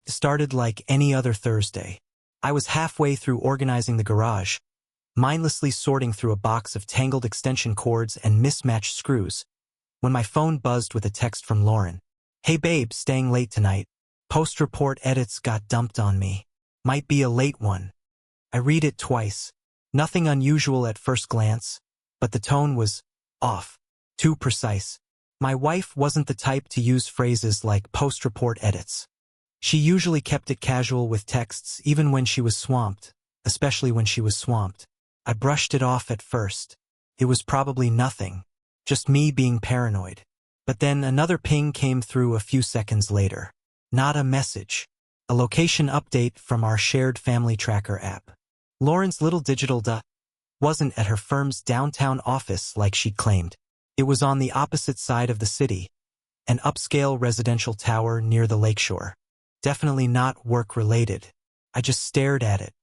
It started like any other Thursday. I was halfway through organizing the garage, mindlessly sorting through a box of tangled extension cords and mismatched screws, when my phone buzzed with a text from Lauren. "Hey babe, staying late tonight. Post-report edits got dumped on me. Might be a late one." I read it twice. Nothing unusual at first glance, but the tone was off, too precise. My wife wasn't the type to use phrases like post-report edits. She usually kept it casual with texts even when she was swamped, especially when she was swamped. I brushed it off at first. It was probably nothing, just me being paranoid. But then another ping came through a few seconds later. Not a message. A location update from our shared family tracker app. Lauren's little digital wasn't at her firm's downtown office like she claimed. It was on the opposite side of the city, an upscale residential tower near the lakeshore. Definitely not work-related. I just stared at it.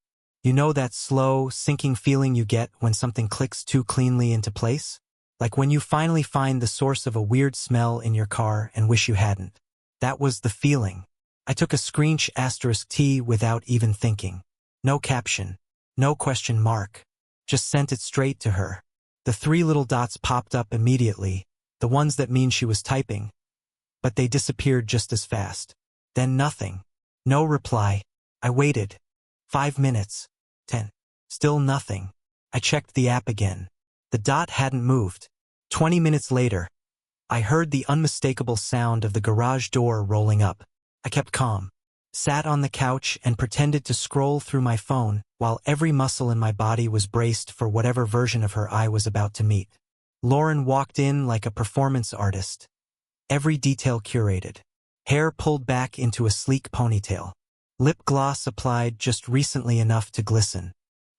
You know that slow, sinking feeling you get when something clicks too cleanly into place? Like when you finally find the source of a weird smell in your car and wish you hadn't. That was the feeling. I took a *T without even thinking. No caption. No question mark. Just sent it straight to her. The 3 little dots popped up immediately, the ones that mean she was typing. But they disappeared just as fast. Then nothing. No reply. I waited. 5 minutes. 10. Still nothing. I checked the app again. The dot hadn't moved. 20 minutes later, I heard the unmistakable sound of the garage door rolling up. I kept calm, sat on the couch and pretended to scroll through my phone while every muscle in my body was braced for whatever version of her I was about to meet. Lauren walked in like a performance artist. Every detail curated. Hair pulled back into a sleek ponytail. Lip gloss applied just recently enough to glisten.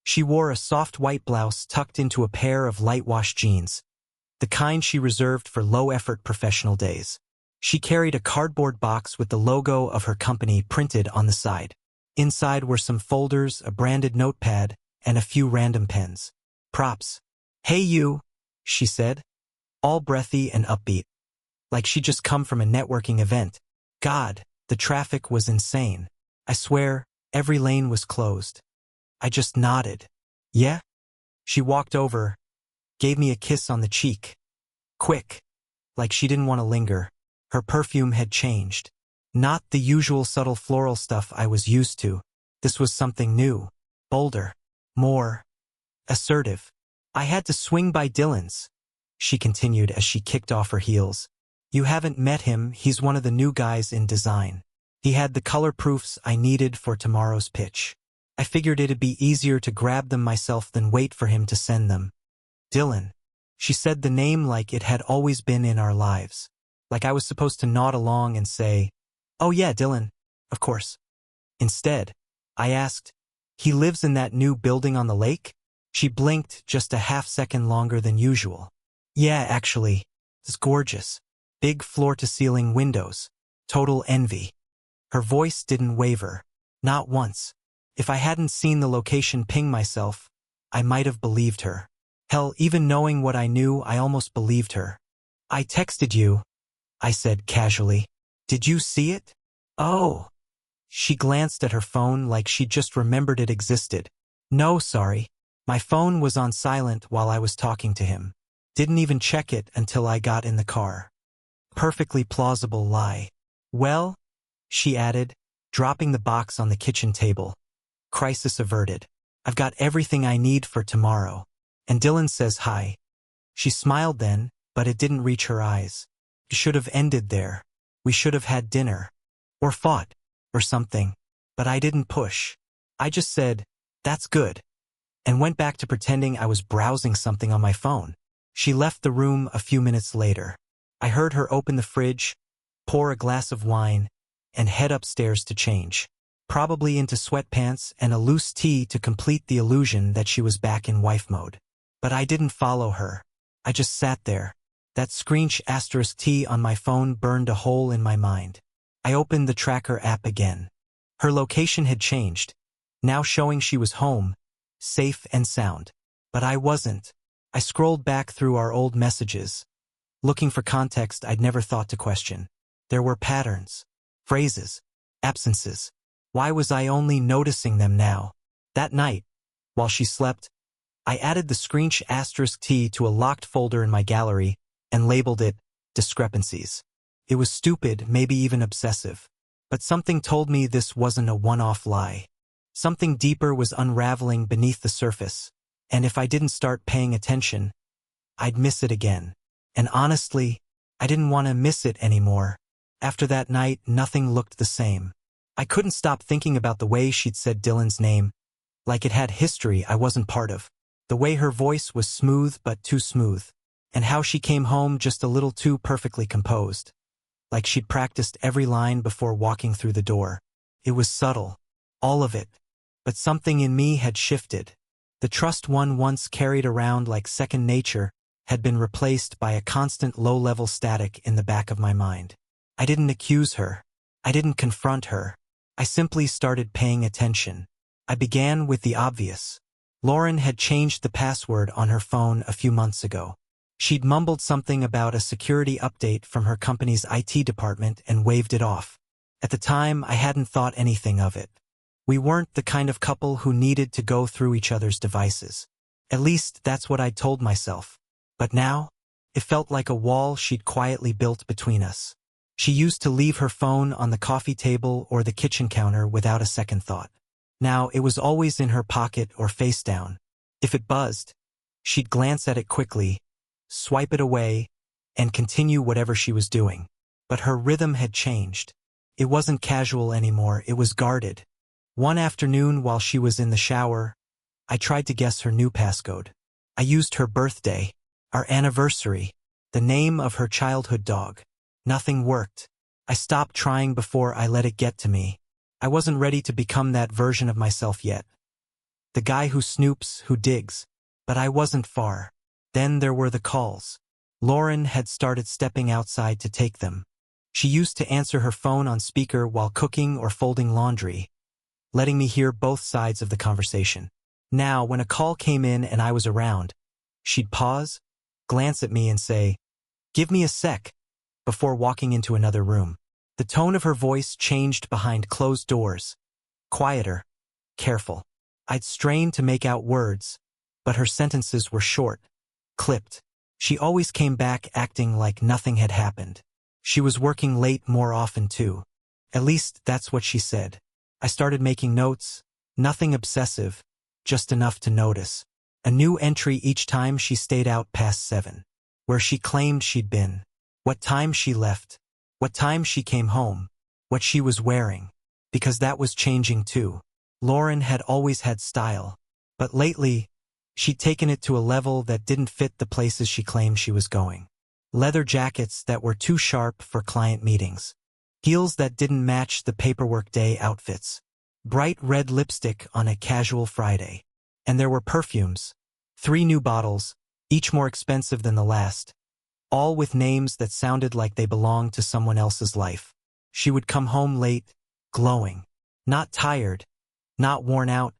She wore a soft white blouse tucked into a pair of light-wash jeans, the kind she reserved for low-effort professional days. She carried a cardboard box with the logo of her company printed on the side. Inside were some folders, a branded notepad, and a few random pens. Props. "Hey you," she said, all breathy and upbeat, like she'd just come from a networking event. God, the traffic was insane. I swear, every lane was closed. I just nodded. "Yeah?" She walked over, gave me a kiss on the cheek. Quick, like she didn't want to linger. Her perfume had changed. Not the usual subtle floral stuff I was used to. This was something new, bolder, more assertive. "I had to swing by Dylan's," she continued as she kicked off her heels. "You haven't met him, he's one of the new guys in design. He had the color proofs I needed for tomorrow's pitch. I figured it'd be easier to grab them myself than wait for him to send them." Dylan. She said the name like it had always been in our lives. Like I was supposed to nod along and say, "Oh yeah, Dylan, of course." Instead, I asked, "He lives in that new building on the lake?" She blinked just a half-second longer than usual. "Yeah, actually. It's gorgeous. Big floor-to-ceiling windows. Total envy." Her voice didn't waver. Not once. If I hadn't seen the location ping myself, I might have believed her. Hell, even knowing what I knew, I almost believed her. "I texted you," I said casually. "Did you see it?" "Oh." She glanced at her phone like she just remembered it existed. "No, sorry. My phone was on silent while I was talking to him. Didn't even check it until I got in the car." Perfectly plausible lie. "Well," she added, dropping the box on the kitchen table. "Crisis averted. I've got everything I need for tomorrow. And Dylan says hi." She smiled then, but it didn't reach her eyes. It should have ended there. We should have had dinner. Or fought. Or something. But I didn't push. I just said, "That's good," and went back to pretending I was browsing something on my phone. She left the room a few minutes later. I heard her open the fridge, pour a glass of wine, and head upstairs to change. Probably into sweatpants and a loose tee to complete the illusion that she was back in wife mode. But I didn't follow her. I just sat there. That *T on my phone burned a hole in my mind. I opened the tracker app again. Her location had changed, now showing she was home, safe and sound. But I wasn't. I scrolled back through our old messages, looking for context I'd never thought to question. There were patterns, phrases, absences. Why was I only noticing them now? That night, while she slept, I added the **T to a locked folder in my gallery and labeled it discrepancies. It was stupid, maybe even obsessive. But something told me this wasn't a one-off lie. Something deeper was unraveling beneath the surface, and if I didn't start paying attention, I'd miss it again. And honestly, I didn't want to miss it anymore. After that night, nothing looked the same. I couldn't stop thinking about the way she'd said Dylan's name, like it had history I wasn't part of. The way her voice was smooth but too smooth, and how she came home just a little too perfectly composed, like she'd practiced every line before walking through the door. It was subtle, all of it, but something in me had shifted. The trust one once carried around like second nature had been replaced by a constant low-level static in the back of my mind. I didn't accuse her. I didn't confront her. I simply started paying attention. I began with the obvious. Lauren had changed the password on her phone a few months ago. She'd mumbled something about a security update from her company's IT department and waved it off. At the time, I hadn't thought anything of it. We weren't the kind of couple who needed to go through each other's devices. At least, that's what I'd told myself. But now, it felt like a wall she'd quietly built between us. She used to leave her phone on the coffee table or the kitchen counter without a second thought. Now, it was always in her pocket or face down. If it buzzed, she'd glance at it quickly, swipe it away, and continue whatever she was doing. But her rhythm had changed. It wasn't casual anymore, it was guarded. One afternoon while she was in the shower, I tried to guess her new passcode. I used her birthday, our anniversary, the name of her childhood dog. Nothing worked. I stopped trying before I let it get to me. I wasn't ready to become that version of myself yet. The guy who snoops, who digs. But I wasn't far. Then there were the calls. Lauren had started stepping outside to take them. She used to answer her phone on speaker while cooking or folding laundry, letting me hear both sides of the conversation. Now, when a call came in and I was around, she'd pause, glance at me and say, "Give me a sec," before walking into another room. The tone of her voice changed behind closed doors. Quieter, careful. I'd strain to make out words, but her sentences were short, clipped. She always came back acting like nothing had happened. She was working late more often too. At least that's what she said. I started making notes, nothing obsessive, just enough to notice. A new entry each time she stayed out past 7. Where she claimed she'd been. What time she left. What time she came home. What she was wearing. Because that was changing too. Lauren had always had style. But lately, she'd taken it to a level that didn't fit the places she claimed she was going. Leather jackets that were too sharp for client meetings. Heels that didn't match the paperwork day outfits. Bright red lipstick on a casual Friday. And there were perfumes. 3 new bottles, each more expensive than the last. All with names that sounded like they belonged to someone else's life. She would come home late, glowing. Not tired, not worn out,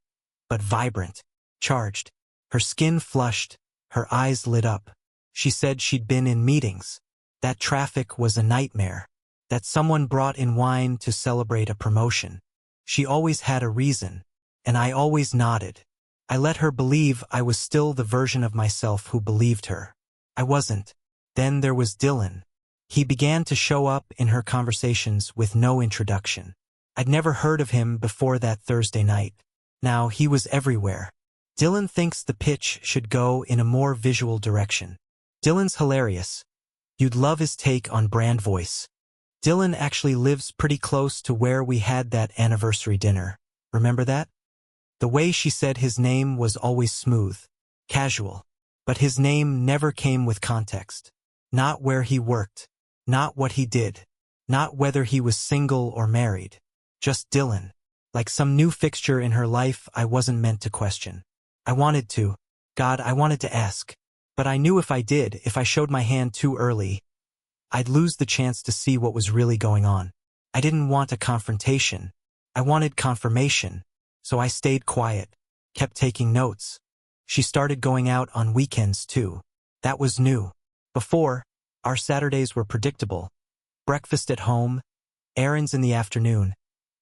but vibrant, charged. Her skin flushed, her eyes lit up. She said she'd been in meetings. That traffic was a nightmare. That someone brought in wine to celebrate a promotion. She always had a reason, and I always nodded. I let her believe I was still the version of myself who believed her. I wasn't. Then there was Dylan. He began to show up in her conversations with no introduction. I'd never heard of him before that Thursday night. Now he was everywhere. Dylan thinks the pitch should go in a more visual direction. Dylan's hilarious. You'd love his take on brand voice. Dylan actually lives pretty close to where we had that anniversary dinner. Remember that? The way she said his name was always smooth, casual. But his name never came with context. Not where he worked. Not what he did. Not whether he was single or married. Just Dylan. Like some new fixture in her life I wasn't meant to question. I wanted to. God, I wanted to ask. But I knew if I did, if I showed my hand too early, I'd lose the chance to see what was really going on. I didn't want a confrontation. I wanted confirmation. So I stayed quiet, kept taking notes. She started going out on weekends too. That was new. Before, our Saturdays were predictable. Breakfast at home, errands in the afternoon,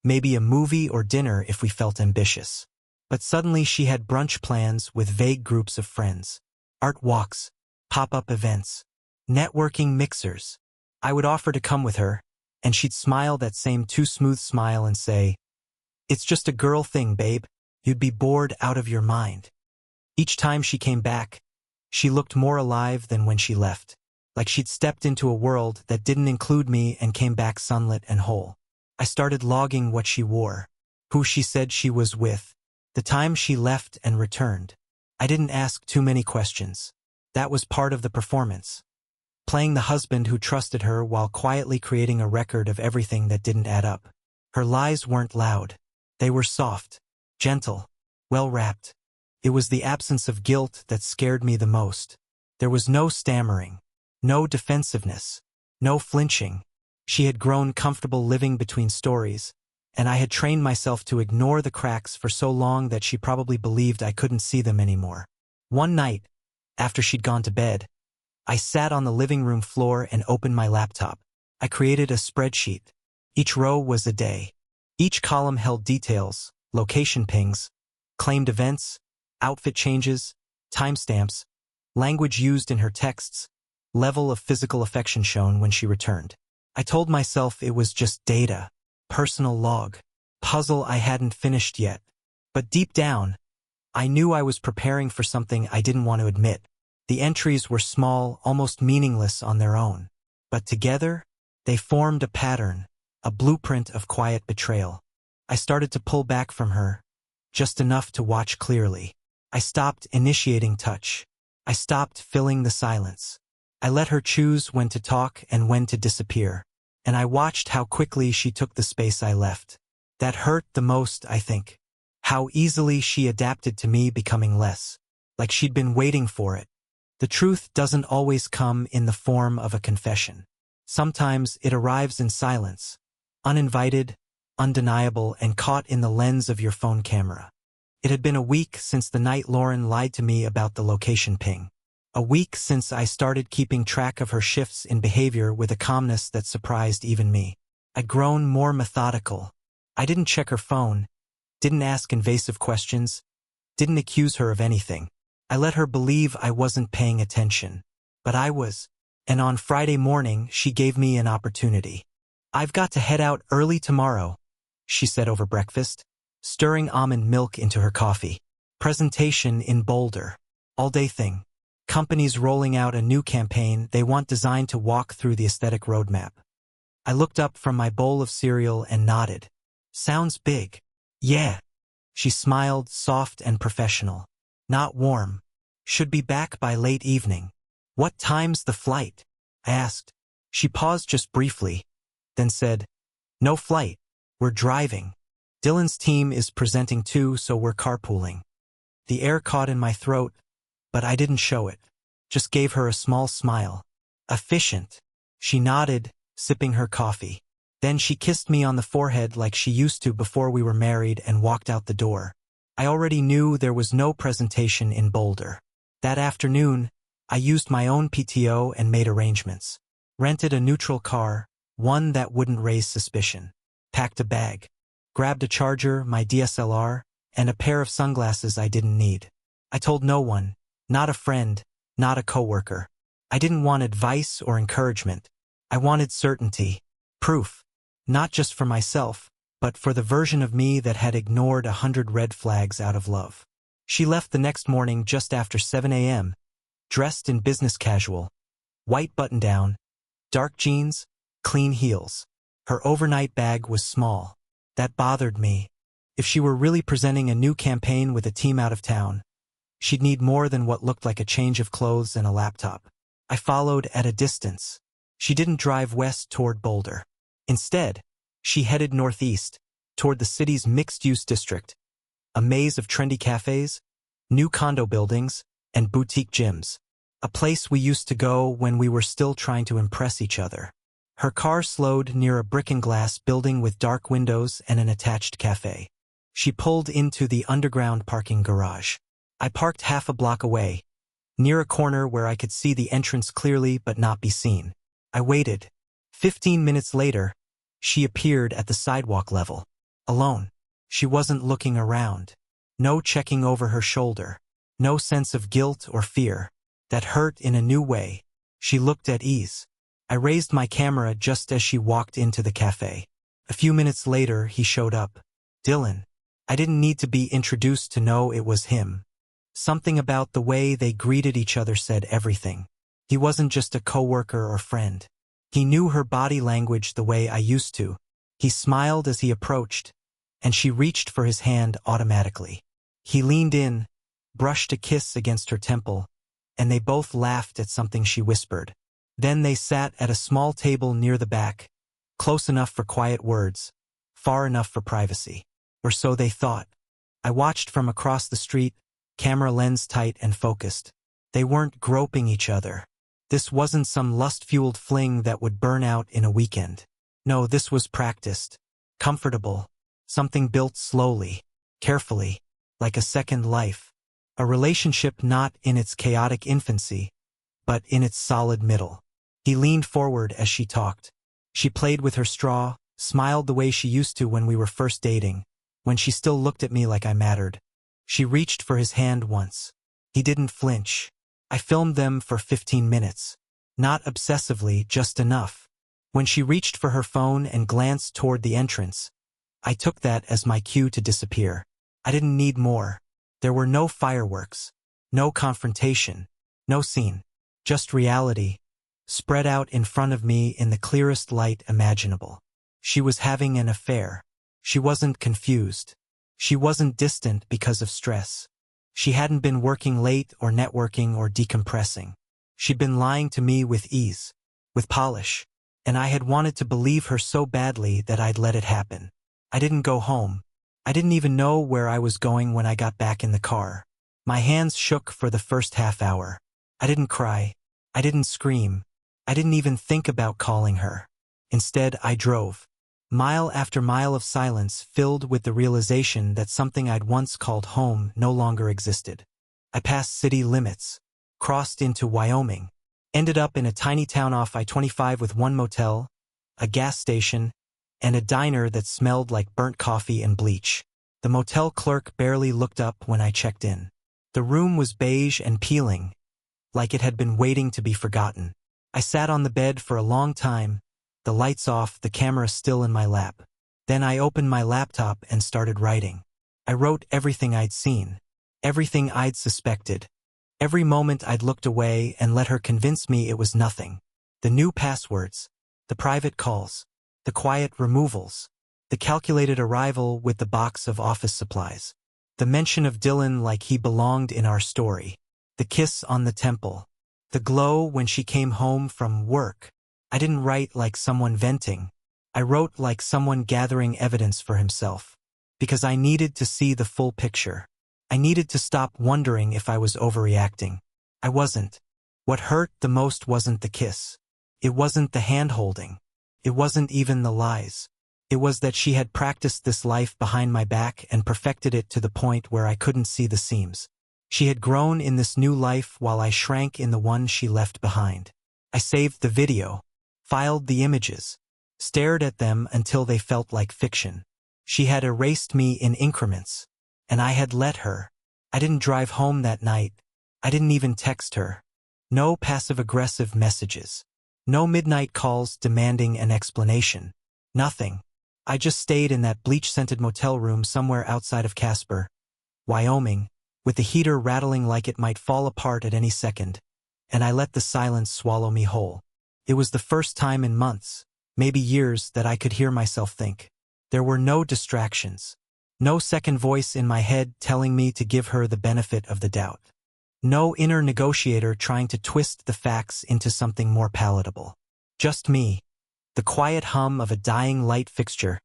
maybe a movie or dinner if we felt ambitious. But suddenly she had brunch plans with vague groups of friends. Art walks, pop-up events, networking mixers. I would offer to come with her, and she'd smile that same too smooth smile and say, "It's just a girl thing, babe. You'd be bored out of your mind." Each time she came back, she looked more alive than when she left, like she'd stepped into a world that didn't include me and came back sunlit and whole. I started logging what she wore, who she said she was with, the time she left and returned. I didn't ask too many questions. That was part of the performance. Playing the husband who trusted her while quietly creating a record of everything that didn't add up. Her lies weren't loud. They were soft, gentle, well-wrapped. It was the absence of guilt that scared me the most. There was no stammering, no defensiveness, no flinching. She had grown comfortable living between stories, and I had trained myself to ignore the cracks for so long that she probably believed I couldn't see them anymore. One night, after she'd gone to bed, I sat on the living room floor and opened my laptop. I created a spreadsheet. Each row was a day. Each column held details, location pings, claimed events, outfit changes, timestamps, language used in her texts, level of physical affection shown when she returned. I told myself it was just data, personal log, puzzle I hadn't finished yet. But deep down, I knew I was preparing for something I didn't want to admit. The entries were small, almost meaningless on their own. But together, they formed a pattern, a blueprint of quiet betrayal. I started to pull back from her, just enough to watch clearly. I stopped initiating touch. I stopped filling the silence. I let her choose when to talk and when to disappear. And I watched how quickly she took the space I left. That hurt the most, I think. How easily she adapted to me becoming less. Like she'd been waiting for it. The truth doesn't always come in the form of a confession. Sometimes it arrives in silence, uninvited, undeniable, and caught in the lens of your phone camera. It had been a week since the night Lauren lied to me about the location ping. A week since I started keeping track of her shifts in behavior with a calmness that surprised even me. I'd grown more methodical. I didn't check her phone, didn't ask invasive questions, didn't accuse her of anything. I let her believe I wasn't paying attention. But I was. And on Friday morning, she gave me an opportunity. "I've got to head out early tomorrow," she said over breakfast, stirring almond milk into her coffee. Presentation in Boulder. All-day thing. Companies rolling out a new campaign they want designed to walk through the aesthetic roadmap. I looked up from my bowl of cereal and nodded. "Sounds big." "Yeah." She smiled, soft and professional. "Not warm. Should be back by late evening." "What time's the flight?" I asked. She paused just briefly, then said, "No flight. We're driving. Dylan's team is presenting too, so we're carpooling." The air caught in my throat, but I didn't show it. Just gave her a small smile. "Efficient." She nodded, sipping her coffee. Then she kissed me on the forehead like she used to before we were married and walked out the door. I already knew there was no presentation in Boulder. That afternoon, I used my own PTO and made arrangements. Rented a neutral car, one that wouldn't raise suspicion. Packed a bag. Grabbed a charger, my DSLR, and a pair of sunglasses I didn't need. I told no one, not a friend, not a coworker. I didn't want advice or encouragement. I wanted certainty. Proof. Not just for myself, but for the version of me that had ignored 100 red flags out of love. She left the next morning just after 7 a.m., dressed in business casual, white button-down, dark jeans, clean heels. Her overnight bag was small. That bothered me. If she were really presenting a new campaign with a team out of town, she'd need more than what looked like a change of clothes and a laptop. I followed at a distance. She didn't drive west toward Boulder. Instead, she headed northeast, toward the city's mixed-use district, a maze of trendy cafes, new condo buildings, and boutique gyms, a place we used to go when we were still trying to impress each other. Her car slowed near a brick-and-glass building with dark windows and an attached cafe. She pulled into the underground parking garage. I parked half a block away, near a corner where I could see the entrance clearly but not be seen. I waited. 15 minutes later, she appeared at the sidewalk level. Alone. She wasn't looking around. No checking over her shoulder. No sense of guilt or fear. That hurt in a new way. She looked at ease. I raised my camera just as she walked into the cafe. A few minutes later, he showed up. Dylan. I didn't need to be introduced to know it was him. Something about the way they greeted each other said everything. He wasn't just a coworker or friend. He knew her body language the way I used to. He smiled as he approached, and she reached for his hand automatically. He leaned in, brushed a kiss against her temple, and they both laughed at something she whispered. Then they sat at a small table near the back, close enough for quiet words, far enough for privacy. Or so they thought. I watched from across the street, camera lens tight and focused. They weren't groping each other. This wasn't some lust-fueled fling that would burn out in a weekend. No, this was practiced, comfortable, something built slowly, carefully, like a second life. A relationship not in its chaotic infancy, but in its solid middle. He leaned forward as she talked. She played with her straw, smiled the way she used to when we were first dating, when she still looked at me like I mattered. She reached for his hand once. He didn't flinch. I filmed them for 15 minutes. Not obsessively, just enough. When she reached for her phone and glanced toward the entrance, I took that as my cue to disappear. I didn't need more. There were no fireworks, no confrontation, no scene. Just reality, spread out in front of me in the clearest light imaginable. She was having an affair. She wasn't confused. She wasn't distant because of stress. She hadn't been working late or networking or decompressing. She'd been lying to me with ease, with polish, and I had wanted to believe her so badly that I'd let it happen. I didn't go home. I didn't even know where I was going when I got back in the car. My hands shook for the first half hour. I didn't cry. I didn't scream. I didn't even think about calling her. Instead, I drove. Mile after mile of silence filled with the realization that something I'd once called home no longer existed. I passed city limits, crossed into Wyoming, ended up in a tiny town off I-25 with one motel, a gas station, and a diner that smelled like burnt coffee and bleach. The motel clerk barely looked up when I checked in. The room was beige and peeling, like it had been waiting to be forgotten. I sat on the bed for a long time, the lights off, the camera still in my lap. Then I opened my laptop and started writing. I wrote everything I'd seen, everything I'd suspected, every moment I'd looked away and let her convince me it was nothing. The new passwords, the private calls, the quiet removals, the calculated arrival with the box of office supplies, the mention of Dylan like he belonged in our story, the kiss on the temple, the glow when she came home from work. I didn't write like someone venting. I wrote like someone gathering evidence for himself. Because I needed to see the full picture. I needed to stop wondering if I was overreacting. I wasn't. What hurt the most wasn't the kiss. It wasn't the hand-holding. It wasn't even the lies. It was that she had practiced this life behind my back and perfected it to the point where I couldn't see the seams. She had grown in this new life while I shrank in the one she left behind. I saved the video. Filed the images, stared at them until they felt like fiction. She had erased me in increments, and I had let her. I didn't drive home that night. I didn't even text her. No passive-aggressive messages. No midnight calls demanding an explanation. Nothing. I just stayed in that bleach-scented motel room somewhere outside of Casper, Wyoming, with the heater rattling like it might fall apart at any second, and I let the silence swallow me whole. It was the first time in months, maybe years, that I could hear myself think. There were no distractions. No second voice in my head telling me to give her the benefit of the doubt. No inner negotiator trying to twist the facts into something more palatable. Just me, the quiet hum of a dying light fixture,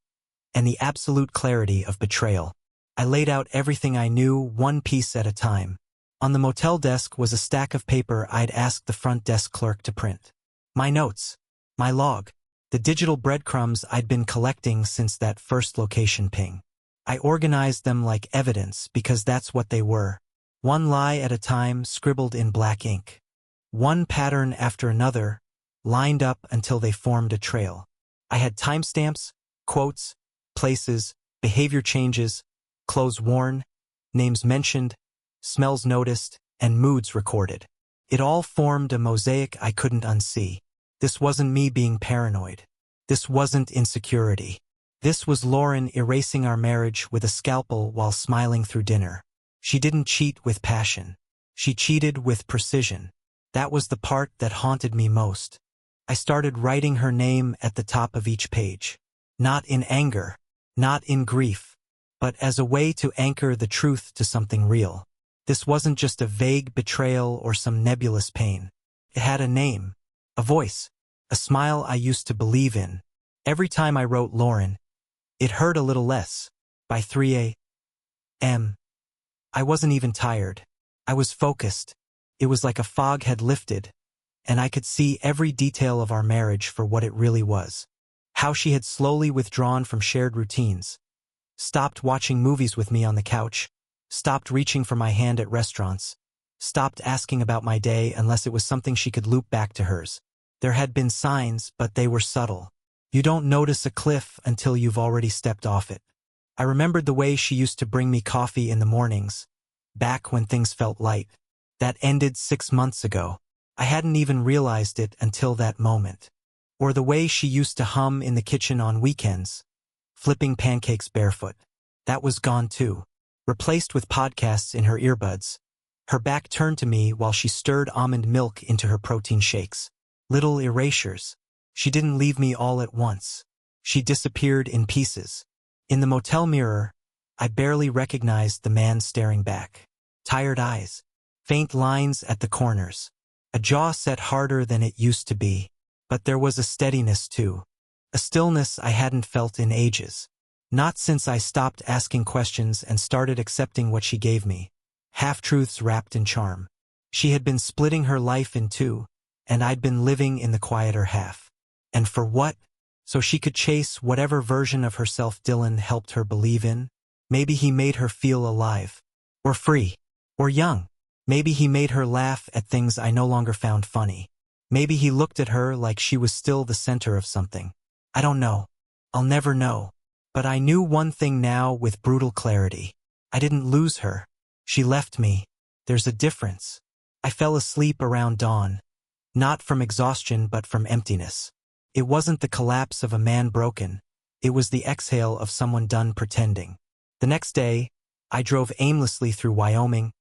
and the absolute clarity of betrayal. I laid out everything I knew, one piece at a time. On the motel desk was a stack of paper I'd asked the front desk clerk to print. My notes, my log, the digital breadcrumbs I'd been collecting since that first location ping. I organized them like evidence because that's what they were. One lie at a time, scribbled in black ink. One pattern after another, lined up until they formed a trail. I had timestamps, quotes, places, behavior changes, clothes worn, names mentioned, smells noticed, and moods recorded. It all formed a mosaic I couldn't unsee. This wasn't me being paranoid. This wasn't insecurity. This was Lauren erasing our marriage with a scalpel while smiling through dinner. She didn't cheat with passion. She cheated with precision. That was the part that haunted me most. I started writing her name at the top of each page. Not in anger, not in grief, but as a way to anchor the truth to something real. This wasn't just a vague betrayal or some nebulous pain. It had a name, a voice, a smile I used to believe in. Every time I wrote Lauren, it hurt a little less. By 3 a.m., I wasn't even tired. I was focused. It was like a fog had lifted, and I could see every detail of our marriage for what it really was. How she had slowly withdrawn from shared routines, stopped watching movies with me on the couch, stopped reaching for my hand at restaurants, stopped asking about my day unless it was something she could loop back to hers. There had been signs, but they were subtle. You don't notice a cliff until you've already stepped off it. I remembered the way she used to bring me coffee in the mornings, back when things felt light. That ended 6 months ago. I hadn't even realized it until that moment. Or the way she used to hum in the kitchen on weekends, flipping pancakes barefoot. That was gone too, replaced with podcasts in her earbuds. Her back turned to me while she stirred almond milk into her protein shakes. Little erasures. She didn't leave me all at once. She disappeared in pieces. In the motel mirror, I barely recognized the man staring back. Tired eyes, faint lines at the corners, a jaw set harder than it used to be. But there was a steadiness too, a stillness I hadn't felt in ages. Not since I stopped asking questions and started accepting what she gave me. Half-truths wrapped in charm. She had been splitting her life in two, and I'd been living in the quieter half. And for what? So she could chase whatever version of herself Dylan helped her believe in? Maybe he made her feel alive. Or free. Or young. Maybe he made her laugh at things I no longer found funny. Maybe he looked at her like she was still the center of something. I don't know. I'll never know. But I knew one thing now with brutal clarity. I didn't lose her. She left me. There's a difference. I fell asleep around dawn. Not from exhaustion but from emptiness. It wasn't the collapse of a man broken. It was the exhale of someone done pretending. The next day, I drove aimlessly through Wyoming,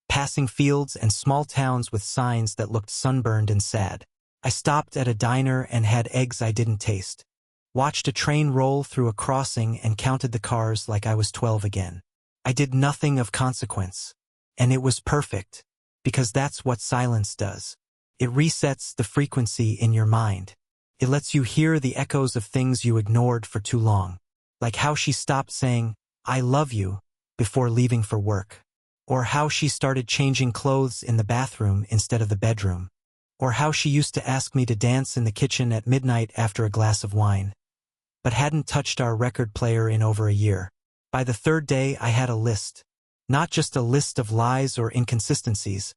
passing fields and small towns with signs that looked sunburned and sad. I stopped at a diner and had eggs I didn't taste. Watched a train roll through a crossing and counted the cars like I was 12 again. I did nothing of consequence. And it was perfect, because that's what silence does. It resets the frequency in your mind. It lets you hear the echoes of things you ignored for too long. Like how she stopped saying, "I love you," before leaving for work. Or how she started changing clothes in the bathroom instead of the bedroom. Or how she used to ask me to dance in the kitchen at midnight after a glass of wine, but hadn't touched our record player in over a year. By the third day I had a list. Not just a list of lies or inconsistencies,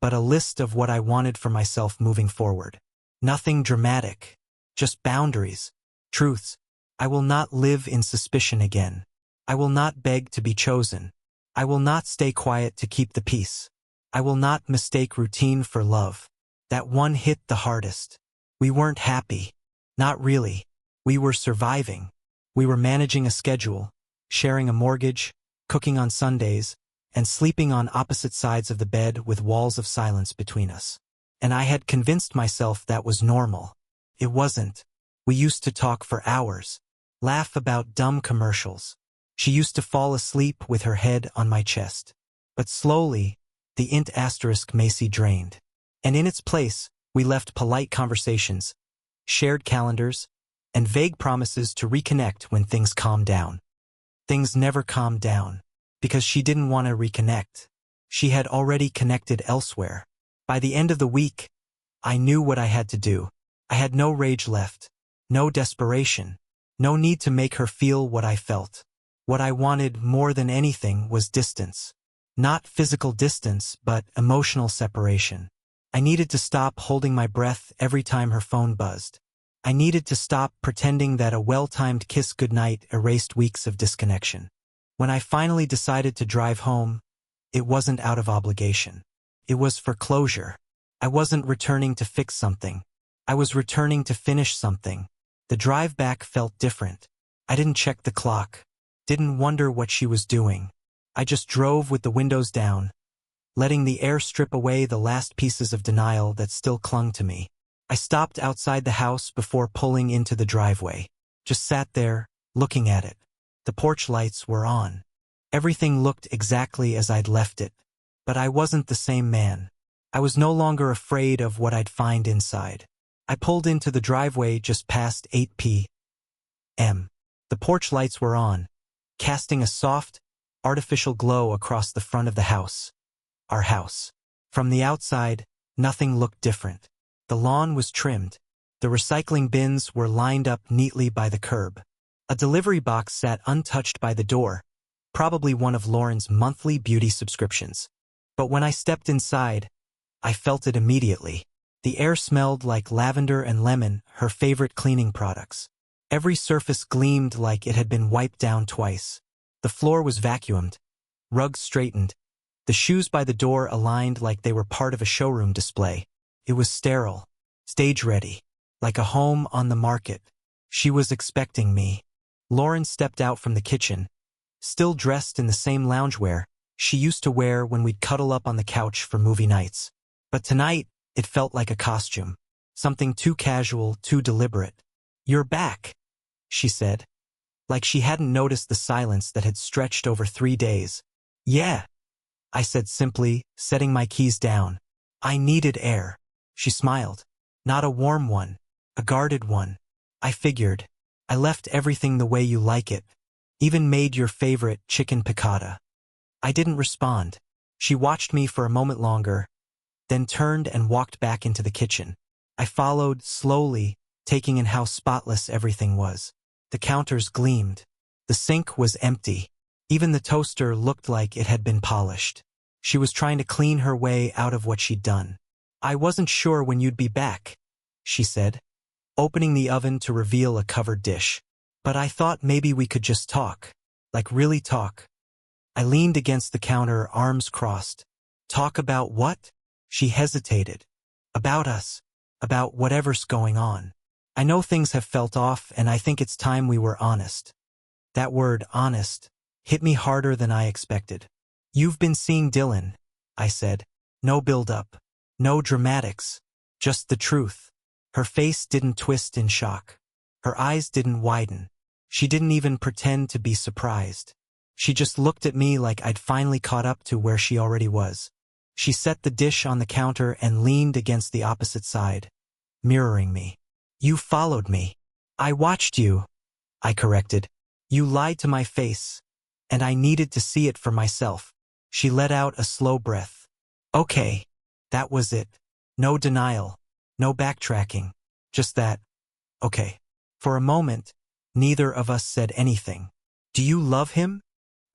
but a list of what I wanted for myself moving forward. Nothing dramatic, just boundaries, truths. I will not live in suspicion again. I will not beg to be chosen. I will not stay quiet to keep the peace. I will not mistake routine for love. That one hit the hardest. We weren't happy. Not really. We were surviving. We were managing a schedule, sharing a mortgage, cooking on Sundays, and sleeping on opposite sides of the bed with walls of silence between us. And I had convinced myself that was normal. It wasn't. We used to talk for hours, laugh about dumb commercials. She used to fall asleep with her head on my chest. But slowly, the int asterisk Macy drained. And in its place, we left polite conversations, shared calendars, and vague promises to reconnect when things calmed down. Things never calmed down, because she didn't want to reconnect. She had already connected elsewhere. By the end of the week, I knew what I had to do. I had no rage left, no desperation, no need to make her feel what I felt. What I wanted more than anything was distance. Not physical distance, but emotional separation. I needed to stop holding my breath every time her phone buzzed. I needed to stop pretending that a well-timed kiss goodnight erased weeks of disconnection. When I finally decided to drive home, it wasn't out of obligation. It was for closure. I wasn't returning to fix something. I was returning to finish something. The drive back felt different. I didn't check the clock. Didn't wonder what she was doing. I just drove with the windows down, letting the air strip away the last pieces of denial that still clung to me. I stopped outside the house before pulling into the driveway. Just sat there, looking at it. The porch lights were on. Everything looked exactly as I'd left it. But I wasn't the same man. I was no longer afraid of what I'd find inside. I pulled into the driveway just past 8 p.m. The porch lights were on, casting a soft, artificial glow across the front of the house. Our house. From the outside, nothing looked different. The lawn was trimmed. The recycling bins were lined up neatly by the curb. A delivery box sat untouched by the door, probably one of Lauren's monthly beauty subscriptions. But when I stepped inside, I felt it immediately. The air smelled like lavender and lemon, her favorite cleaning products. Every surface gleamed like it had been wiped down twice. The floor was vacuumed, rugs straightened, the shoes by the door aligned like they were part of a showroom display. It was sterile, stage-ready, like a home on the market. She was expecting me. Lauren stepped out from the kitchen, still dressed in the same loungewear she used to wear when we'd cuddle up on the couch for movie nights. But tonight, it felt like a costume. Something too casual, too deliberate. "You're back," she said, like she hadn't noticed the silence that had stretched over 3 days. "Yeah," I said simply, setting my keys down. "I needed air." She smiled. "Not a warm one, a guarded one." "I figured. I left everything the way you like it. Even made your favorite chicken piccata." I didn't respond. She watched me for a moment longer, then turned and walked back into the kitchen. I followed, slowly, taking in how spotless everything was. The counters gleamed. The sink was empty. Even the toaster looked like it had been polished. She was trying to clean her way out of what she'd done. "I wasn't sure when you'd be back," she said, opening the oven to reveal a covered dish. "But I thought maybe we could just talk. Like really talk." I leaned against the counter, arms crossed. "Talk about what?" She hesitated. "About us. About whatever's going on. I know things have felt off, and I think it's time we were honest." That word, honest, hit me harder than I expected. "You've been seeing Dylan," I said. "No build-up. No dramatics. Just the truth." Her face didn't twist in shock. Her eyes didn't widen. She didn't even pretend to be surprised. She just looked at me like I'd finally caught up to where she already was. She set the dish on the counter and leaned against the opposite side, mirroring me. "You followed me." "I watched you," I corrected. "You lied to my face, and I needed to see it for myself." She let out a slow breath. "Okay." That was it. No denial, no backtracking, just that. "Okay." For a moment, neither of us said anything. "Do you love him?"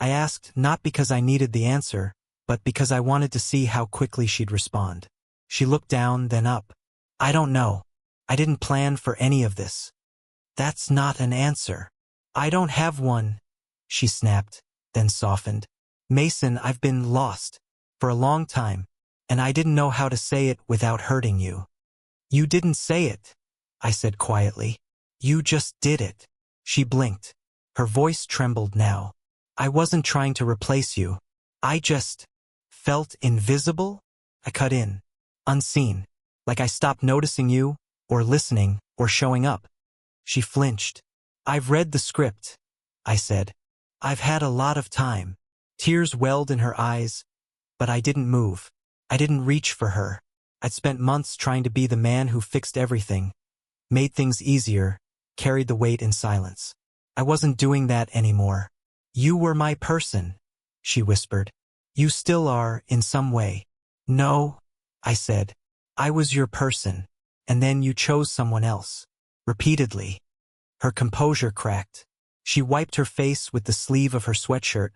I asked, not because I needed the answer, but because I wanted to see how quickly she'd respond. She looked down, then up. "I don't know. I didn't plan for any of this." "That's not an answer." "I don't have one," she snapped, then softened. "Mason, I've been lost for a long time, and I didn't know how to say it without hurting you." "You didn't say it," I said quietly. "You just did it." She blinked. Her voice trembled now. "I wasn't trying to replace you. I just felt invisible." I cut in. "Unseen. Like I stopped noticing you, or listening, or showing up." She flinched. "I've read the script," I said. "I've had a lot of time." Tears welled in her eyes, but I didn't move. I didn't reach for her. I'd spent months trying to be the man who fixed everything, made things easier, carried the weight in silence. I wasn't doing that anymore. "You were my person," she whispered. "You still are, in some way." "No," I said. "I was your person, and then you chose someone else." Repeatedly. Her composure cracked. She wiped her face with the sleeve of her sweatshirt,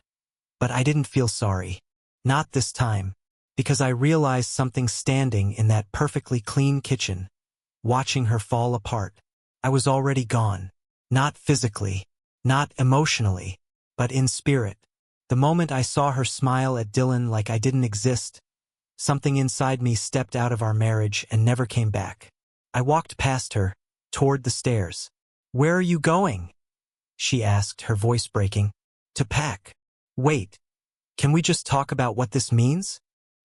but I didn't feel sorry. Not this time, because I realized something standing in that perfectly clean kitchen, watching her fall apart. I was already gone. Not physically, not emotionally, but in spirit. The moment I saw her smile at Dylan like I didn't exist, something inside me stepped out of our marriage and never came back. I walked past her, toward the stairs. "Where are you going?" she asked, her voice breaking. "To pack." "Wait. Can we just talk about what this means?"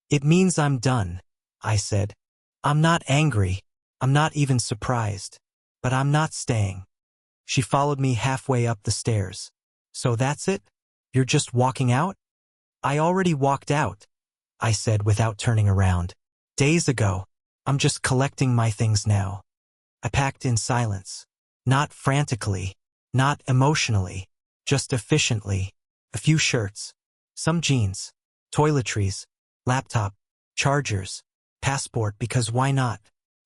"It means I'm done," I said. "I'm not angry. I'm not even surprised. But I'm not staying." She followed me halfway up the stairs. "So that's it? You're just walking out?" "I already walked out," I said without turning around. "Days ago. I'm just collecting my things now." I packed in silence. Not frantically, not emotionally, just efficiently. A few shirts, some jeans, toiletries, laptop, chargers, passport, because why not?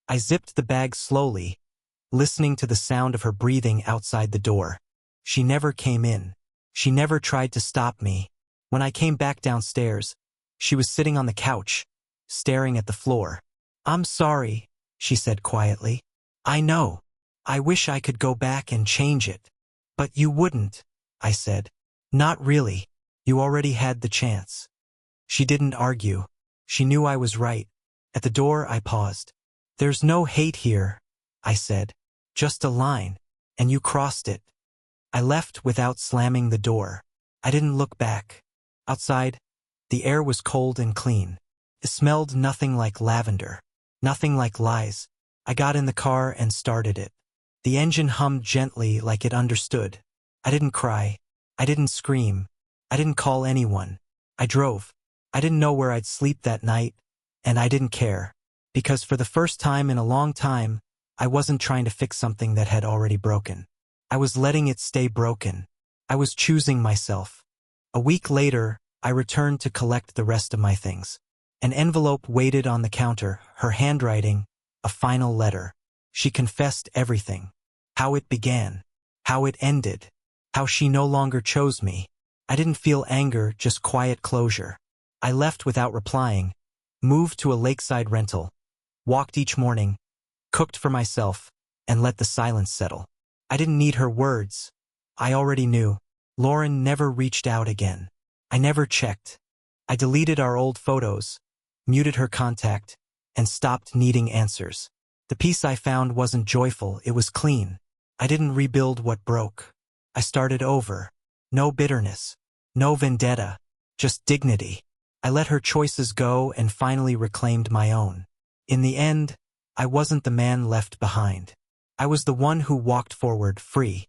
I zipped the bag slowly, listening to the sound of her breathing outside the door. She never came in. She never tried to stop me. When I came back downstairs, she was sitting on the couch, staring at the floor. "I'm sorry," she said quietly. "I know. I wish I could go back and change it." "But you wouldn't," I said. "Not really. You already had the chance." She didn't argue. She knew I was right. At the door, I paused. "There's no hate here," I said. "Just a line. And you crossed it." I left without slamming the door. I didn't look back. Outside, the air was cold and clean. It smelled nothing like lavender. Nothing like lies. I got in the car and started it. The engine hummed gently like it understood. I didn't cry. I didn't scream. I didn't call anyone. I drove. I didn't know where I'd sleep that night, and I didn't care. Because for the first time in a long time, I wasn't trying to fix something that had already broken. I was letting it stay broken. I was choosing myself. A week later, I returned to collect the rest of my things. An envelope waited on the counter, her handwriting, a final letter. She confessed everything. How it began. How it ended. How she no longer chose me. I didn't feel anger, just quiet closure. I left without replying, moved to a lakeside rental, walked each morning, cooked for myself, and let the silence settle. I didn't need her words. I already knew. Lauren never reached out again. I never checked. I deleted our old photos, muted her contact, and stopped needing answers. The peace I found wasn't joyful, it was clean. I didn't rebuild what broke. I started over. No bitterness. No vendetta. Just dignity. I let her choices go and finally reclaimed my own. In the end, I wasn't the man left behind. I was the one who walked forward, free.